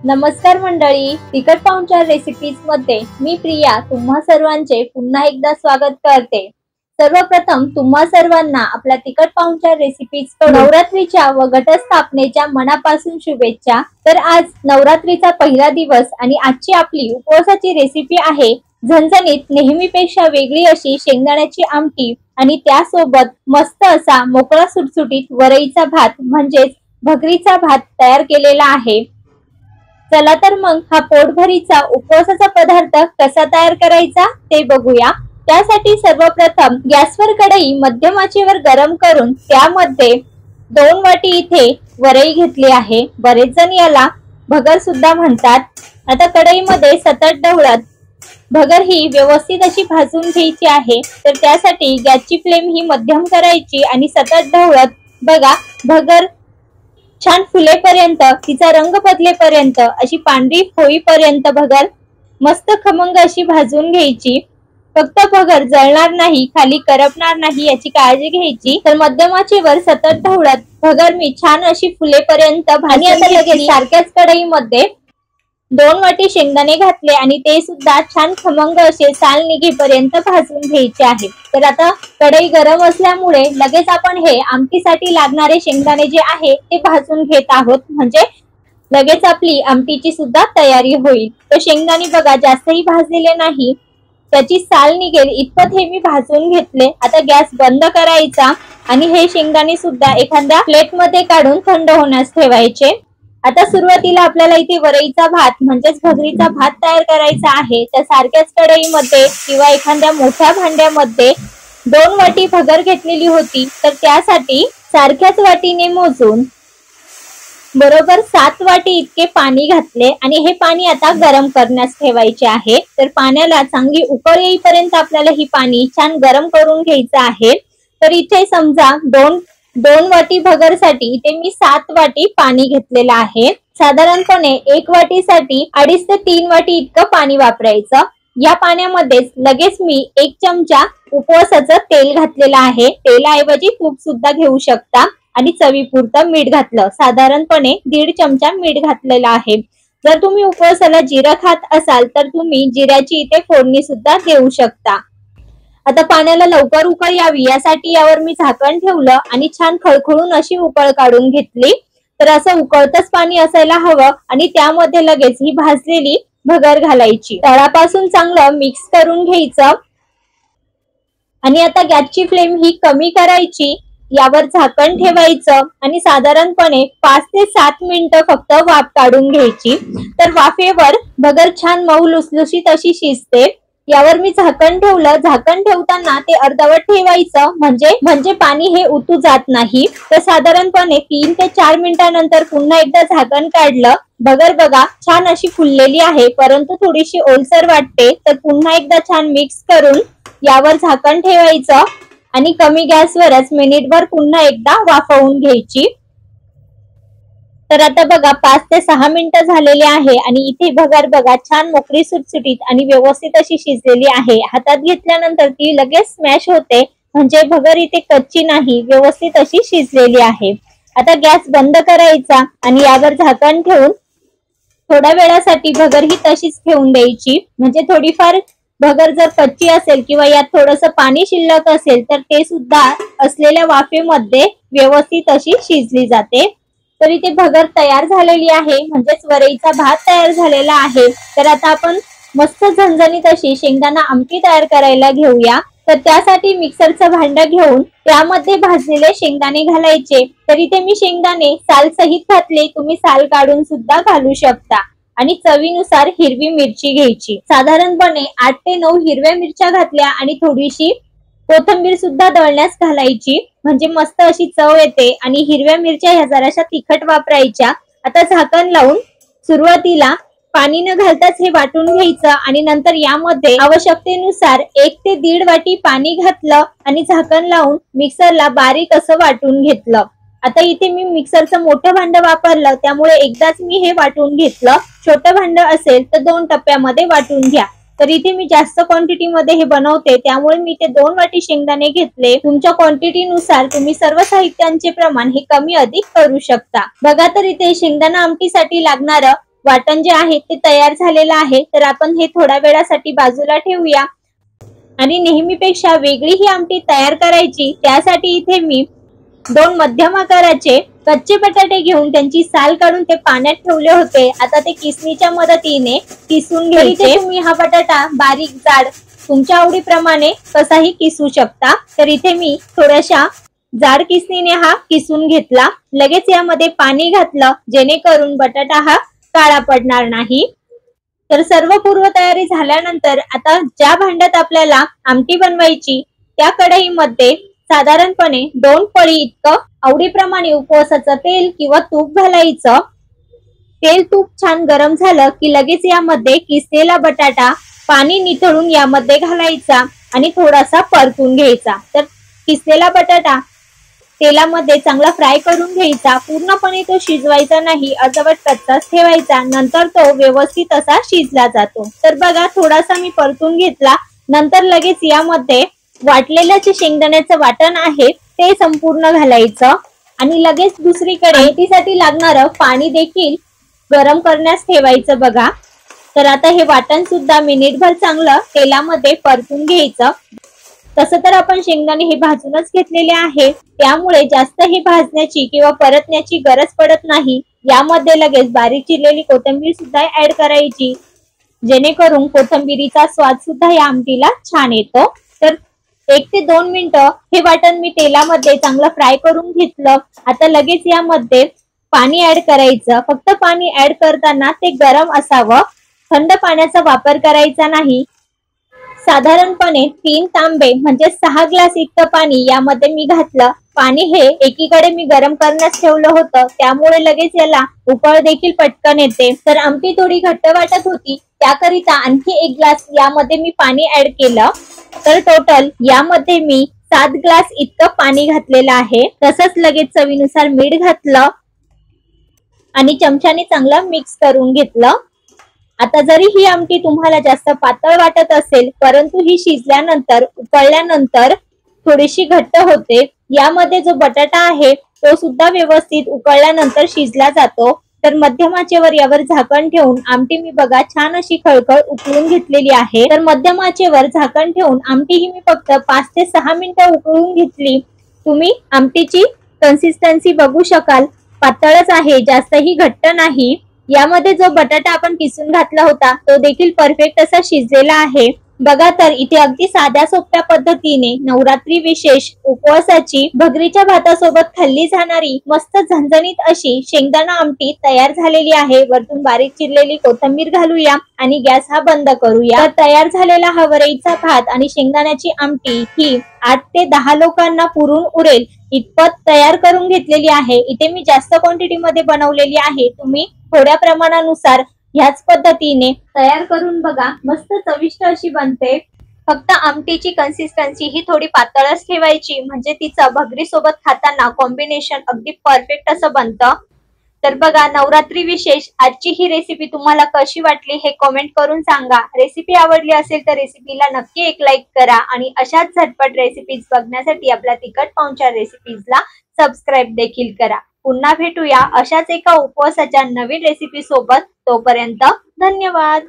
नमस्कार मंडळी, तिखट पाहुणचार रेसिपीज मध्ये मी प्रिया तुम्हा सर्वांचे पुन्हा एकदा स्वागत करते। सर्वप्रथम तुम्हा सर्वांना आपल्या तिखट पाहुणचार रेसिपीज नवरात्रीच्या व घटस्थापनेच्या मनापासून शुभेच्छा। तर आज नवरात्रीचा पहिला दिवस आणि आजची आपली उपवासाची रेसिपी आहे झणझणीत नेहमीपेक्षा वेगळी अशी शेंगदाण्याची आमटी आणि त्यासोबत मस्त असा मोकळा सुटसुटीत वरईचा भात म्हणजेच भगरीचा भात तयार केलेला आहे। चला तर मग हा पोटभरीचा उपवासाचा पदार्थ कसा तयार करायचा ते बघूया। त्यासाठी सर्वप्रथम गॅसवर कढई मध्यम आचेवर गरम करून त्यामध्ये 2 वाटी इथे वरई घेतली आहे। बरेच जण याला भगर सुद्धा म्हणतात। आता कढईमध्ये सतत ढवळत भगर ही व्यवस्थित अशी भाजून घ्यायची आहे। तर त्यासाठी गॅसची फ्लेम ही मध्यम करायची आणि सतत ढवळत बघा भगर छान फुलेपर्यंत तिचा रंग बदलेपर्यंत अशी पांढरी होईपर्यंत भगर मस्त खमंग अशी भाजून घ्यायची। फक्त भगर जळणार नाही, खाली करपणार नाही याची काळजी घ्यायची। तर मध्यम आचेवर सतत ढवळत भगर मी छान अशी फुलेपर्यंत भाजून आता लगेच सारख्याच कढईमध्ये 2 वाटी शेंगदाणे घातले आणि ते सुद्धा छान खमंग असे साल निघेपर्यंत भाजून घ्यायचे आहे। तर आता कढई गरम असल्यामुळे लगेच आपण हे आमटीसाठी लागणारे शेंगदाणे जे आहे ते भाजून घेत आहोत, म्हणजे लगेच आपली आमटीची सुद्धा तयारी होईल। तर शेंगदाणे बघा जास्तही भाजलेले नाही, त्याची साल निघेल इतपत हे मी भाजून घेतले। आता गॅस बंद करायचा आणि हे शेंगदाणे सुद्धा एखाद्या प्लेटमध्ये काढून थंड होण्यास ठेवायचे। आता सुरुवातीला आपल्याला इथे वरईचा भात म्हणजेच भगरीचा भात तयार करायचा आहे। तर सारख्याच कढईमध्ये किंवा एखाद्या मोठ्या भांड्यामध्ये 2 वाटी भगर घेतलेली होती। तर त्यासाठी सारख्याच वाटीने मोजून बरोबर 7 वाटी इतके पाणी घातले आणि हे पाणी आता गरम करण्यास ठेवायचे आहे। तर पाण्याला चांगली उकळ येईपर्यंत आपल्याला ही पाणी छान गरम करून घ्यायचं आहे। तर इथे समजा 2 वाटी भगरसाठी इथे मी 7 वाटी पाणी घेतलेलं आहे। साधारणपणे 1 वाटीसाठी 2.5 ते 3 वाटी इतकं पाणी वापरायचं। या पाण्यामध्येच लगेच मी 1 चमचा उपवासाचं तेल घातलेलं आहे। तेलाऐवजी तूप सुद्धा घेऊ शकता आणि चवीपुरतं मीठ घातलं, साधारणपणे 1.5 चमचा मीठ घातलेलं आहे। जर तुम्ही उपवासाला जिरं खात असाल तर तुम्ही जिऱ्याची इथे फोडणी सुद्धा देऊ शकता। आता पाण्याला लवकर उकळ यावी यासाठी यावर मी झाकण ठेवलं आणि छान खळखळून अशी उकळ काढून घेतली। तर असं उकळतच पाणी असायला हवं आणि त्यामध्ये लगेच ही भाजलेली भगर घालायची, तळापासून चांगलं मिक्स करून घ्यायचं आणि आता गॅसची फ्लेम ही कमी करायची, यावर झाकण ठेवायचं आणि साधारणपणे 5 ते 7 मिनिटं फक्त वाफ काढून घ्यायची। तर वाफेवर भगर छान मऊ लुसलुशीत अशी शिजते। यावर मी झाकण ठेवलं, झाकण ठेवताना ते अर्धवट ठेवायचं म्हणजे पाणी हे उतू जात नाही। तर साधारणपणे 3 ते 4 मिनिटांनंतर पुन्हा एकदा झाकण काढलं, भगर बघा छान अशी फुललेली आहे परंतु थोडीशी ओलसर वाटते। तर पुन्हा एकदा छान मिक्स करून यावर झाकण ठेवायचं आणि कमी गॅसवरच मिनिटभर पुन्हा एकदा वाफवून घ्यायची। तर आता बघा 5 ते 6 मिनिटं झालेले आहे आणि इथे भगर बघा छान मोकळी सुटसुटीत आणि व्यवस्थित अशी शिजलेली आहे। हातात घेतल्यानंतर ती लगेच स्मॅश होते, म्हणजे भगर इथे कच्ची नाही, व्यवस्थित अशी शिजलेली आहे। आता गॅस बंद करायचा आणि यावर झाकण ठेवून थोड्या वेळासाठी भगर ही तशीच ठेवून द्यायची, म्हणजे थोडीफार भगर जर कच्ची असेल किंवा यात थोडंसं पाणी शिल्लक असेल तर ते सुद्धा असलेल्या वाफेमध्ये व्यवस्थित अशी शिजली जाते। तर इथे भगर तयार झालेली आहे, म्हणजेच वरईचा भात तयार झालेला आहे। तर आता आपण मस्त झणझणीत अशी शेंगदाणा आमटी तयार करायला घेऊया। तर त्यासाठी मिक्सरचं भांडं घेऊन त्यामध्ये भाजलेले शेंगदाणे घालायचे। तर इथे मी शेंगदाणे साल सहित घातले, तुम्ही साल काढून सुद्धा घालू शकता आणि चवीनुसार हिरवी मिरची घ्यायची। साधारणपणे 8 ते 9 हिरव्या मिरच्या घातल्या आणि थोडीशी कोथिंबीर सुद्धा दळण्यास घालायची, म्हणजे मस्त अशी चव येते आणि हिरव्या मिरच्या ह्या जराशा तिखट वापरायच्या। आता झाकण लावून सुरुवातीला पाणी न घालताच हे वाटून घ्यायचं आणि नंतर यामध्ये आवश्यकतेनुसार 1 ते 1.5 वाटी पाणी घातलं आणि झाकण लावून मिक्सरला बारीक असं वाटून घेतलं। आता इथे मी मिक्सरचं मोठं भांडं वापरलं, त्यामुळे एकदाच मी हे वाटून घेतलं। छोटं भांडं असेल तर 2 टप्प्यामध्ये वाटून घ्या। तर इथे मी जास्त क्वांटिटी मध्ये हे बनवते, त्यामुळे मी ते 2 वाटी शेंगदाणे घेतले। तुमच्या क्वांटिटी नुसार तुम्ही सर्व साहित्यांचे प्रमाण हे कमी अधिक करू शकता। बघा तर इथे शेंगदाणा आमटीसाठी लागणारं वाटण जे आहे ते तयार झालेलं आहे, तर आपण हे थोड्या वेळासाठी बाजूला ठेवूया आणि नेहमीपेक्षा वेगळी ही आमटी तयार करायची। त्यासाठी इथे मी 2 मध्यम आकाराचे कच्चे बटाटे घेऊन त्यांची साल काढून ते पाण्यात ठेवले होते। आता ते किसणीच्या मदतीने किसून घ्यायचे। तुम्ही हा बटाटा बारीक जाड तुमच्या आवडीप्रमाणे कसाही किसू शकता। तर इथे मी थोड्याशा जाड किसणीने हा किसून घेतला। लगेच यामध्ये पाणी घातलं जेणेकरून बटाटा हा काळा पडणार नाही। तर सर्व पूर्वतयारी झाल्यानंतर आता ज्या भांड्यात आपल्याला आमटी बनवायची त्या कढईमध्ये साधारणपणे 2 पळी इतकं आवडीप्रमाणे उपवासाचं तेल किंवा तूप घालायचं। तेल तूप छान गरम झालं की लगेच यामध्ये किसलेला बटाटा पाणी निथळून यामध्ये घालायचा आणि थोडासा परतून घ्यायचा। तर किसलेला बटाटा तेलामध्ये चांगला फ्राय करून घ्यायचा। पूर्णपणे तो शिजवायचा नाही, अर्धवट कच्चाच ठेवायचा, नंतर तो व्यवस्थित असा शिजला जातो। तर बघा थोडासा मी परतून घेतला। नंतर लगेच यामध्ये वाटलेलं जे शेंगदाण्याचं वाटण आहे ते संपूर्ण घालायचं आणि लगेच दुसरीकडे आमटीसाठी लागणारं पाणी देखील गरम करण्यास ठेवायचं बघा। तर आता हे वाटण सुद्धा मिनिटभर चांगलं तेलामध्ये परतून घ्यायचं। तसं तर आपण शेंगदाणे हे भाजूनच घेतलेले आहे, त्यामुळे जास्त हे भाजण्याची किंवा परतण्याची गरज पडत नाही। यामध्ये लगेच बारीक चिरलेली कोथिंबीर सुद्धा ऍड करायची, जेणेकरून कोथिंबीरीचा स्वाद सुद्धा या आमटीला छान येतो। तर 1 ते 2 मिनिटं हे वाटण मी तेलामध्ये चांगलं फ्राय करून घेतलं। आता लगेच यामध्ये पाणी ऍड करायचं। फक्त पाणी ऍड करताना ते गरम असावं, थंड पाण्याचा वापर करायचा नाही। साधारणपणे 3 तांबे म्हणजे 6 ग्लास इतकं पाणी यामध्ये मी घातलं। पाणी हे एकीकडे मी गरम करण्यास ठेवलं होतं, त्यामुळे लगेच याला उकळ देखील पटकन येते। तर आमटी थोडी घट्ट वाटत होती, त्याकरिता आणखी 1 ग्लास यामध्ये मी पाणी ऍड केलं। तर टोटल यामध्ये मी 7 ग्लास इतकं पाणी घातलेलं आहे। तसंच लगेच चवीनुसार मीठ घातलं आणि चमच्याने चांगलं मिक्स करून घेतलं। आता जरी ही आमटी तुम्हाला जास्त पातळ वाटत असेल, परंतु ही शिजल्यानंतर उकळल्यानंतर थोडीशी घट्ट होते। यामध्ये जो बटाटा आहे तो सुद्धा व्यवस्थित उकळल्यानंतर शिजला जातो। तर मध्यम आचेवर यावर झाकण ठेवून आमटी मी बघा छान अशी खळखळ उकळून घेतलेली आहे। तर मध्यम आचेवर झाकण ठेवून आमटी ही मी फक्त 5 ते 6 मिनिटं उकळून घेतली। तुम्ही आमटीची कन्सिस्टन्सी बघू शकाल, पातळच आहे, जास्तही घट्ट नाही। यामध्ये जो बटाटा आपण किसून घातला होता तो देखील परफेक्ट असा शिजलेला आहे बघा। तर इथे अगदी साध्या सोप्या पद्धतीने नवरात्री विशेष उपवासाची भगरीच्या भातासोबत खाल्ली जाणारी मस्त झणझणीत अशी शेंगदाणा आमटी तयार झालेली आहे। वरतून बारीक चिरलेली कोथिंबीर घालूया आणि गॅस हा बंद करूया। तर तयार झालेला हा वरईचा भात आणि शेंगदाण्याची आमटी ही 8 ते 10 लोकांना पुरून उरेल इतपत तयार करून घेतलेली आहे। इथे मी जास्त क्वांटिटी मध्ये बनवलेली आहे, तुम्ही थोड्या प्रमाणानुसार ह्याच पद्धतीने तयार करून बघा, मस्त चविष्ट अशी बनते। फक्त आमटीची कन्सिस्टन्सी ही थोडी पातळच ठेवायची, म्हणजे तिचं भगरी सोबत खाताना कॉम्बिनेशन अगदी परफेक्ट असं बनतं। तर बघा नवरात्री विशेष आजची ही रेसिपी तुम्हाला कशी वाटली हे कमेंट करून सांगा। रेसिपी आवडली असेल तर रेसिपीला नक्की एक लाईक करा आणि अशाच झटपट रेसिपीज बघण्यासाठी आपल्या तिखट पाहुणचार रेसिपीजला सबस्क्राईब देखील करा। पुन्हा भेटूया अशाच एका उपवासाच्या नवीन रेसिपी सोबत, तोपर्यंत धन्यवाद।